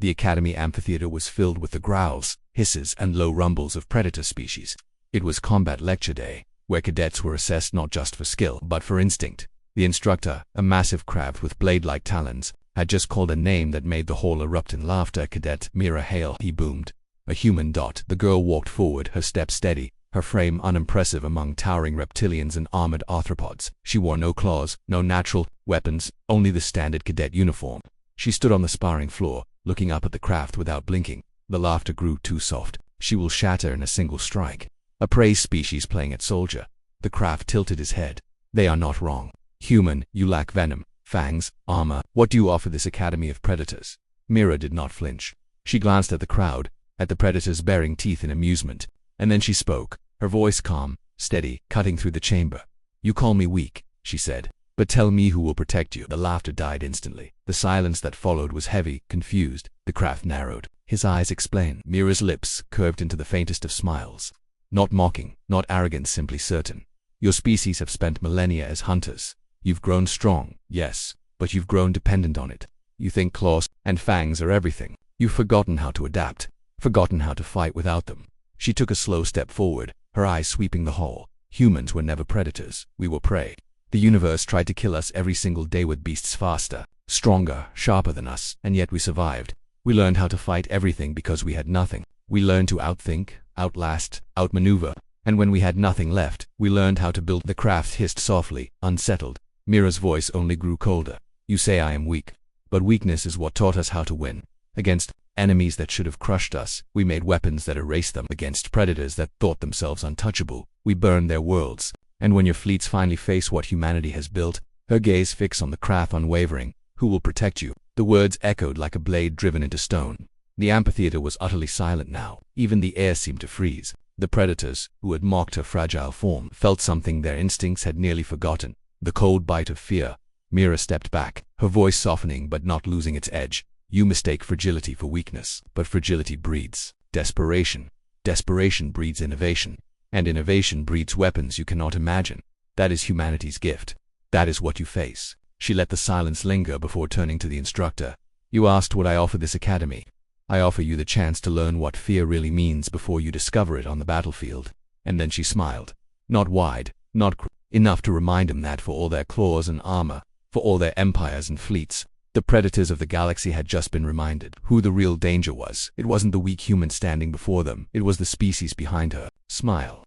The academy amphitheater was filled with the growls, hisses, and low rumbles of predator species. It was combat lecture day, where cadets were assessed not just for skill, but for instinct. The instructor, a massive crab with blade-like talons, had just called a name that made the hall erupt in laughter. "Cadet Mira Hale," he boomed. A human dot. The girl walked forward, her step steady, her frame unimpressive among towering reptilians and armored arthropods. She wore no claws, no natural weapons, only the standard cadet uniform. She stood on the sparring floor, looking up at the craft without blinking. The laughter grew too soft. "She will shatter in a single strike." A prey species playing at soldier. The craft tilted his head. "They are not wrong. Human, you lack venom, fangs, armor. What do you offer this academy of predators?" Mira did not flinch. She glanced at the crowd, at the predators baring teeth in amusement, and then she spoke, her voice calm, steady, cutting through the chamber. "You call me weak," she said, "but tell me who will protect you." The laughter died instantly. The silence that followed was heavy, confused. The craft narrowed. His eyes explained. Mira's lips curved into the faintest of smiles. Not mocking, not arrogant, simply certain. "Your species have spent millennia as hunters. You've grown strong, yes, but you've grown dependent on it. You think claws and fangs are everything. You've forgotten how to adapt, forgotten how to fight without them." She took a slow step forward, her eyes sweeping the hall. "Humans were never predators. We were prey. The universe tried to kill us every single day with beasts faster, stronger, sharper than us, and yet we survived. We learned how to fight everything because we had nothing. We learned to outthink, outlast, outmaneuver, and when we had nothing left, we learned how to build." The craft hissed softly, unsettled. Mira's voice only grew colder. "You say I am weak, but weakness is what taught us how to win. Against enemies that should have crushed us, we made weapons that erased them. Against predators that thought themselves untouchable, we burned their worlds. And when your fleets finally face what humanity has built," her gaze fixed on the craft unwavering, "who will protect you?" The words echoed like a blade driven into stone. The amphitheater was utterly silent now. Even the air seemed to freeze. The predators, who had mocked her fragile form, felt something their instincts had nearly forgotten. The cold bite of fear. Mira stepped back, her voice softening but not losing its edge. "You mistake fragility for weakness, but fragility breeds desperation. Desperation breeds innovation, and innovation breeds weapons you cannot imagine. That is humanity's gift. That is what you face." She let the silence linger before turning to the instructor. "You asked what I offer this academy. I offer you the chance to learn what fear really means before you discover it on the battlefield." And then she smiled. Not wide, not enough to remind him that for all their claws and armor, for all their empires and fleets, the predators of the galaxy had just been reminded who the real danger was. It wasn't the weak human standing before them, it was the species behind her. "Smile,"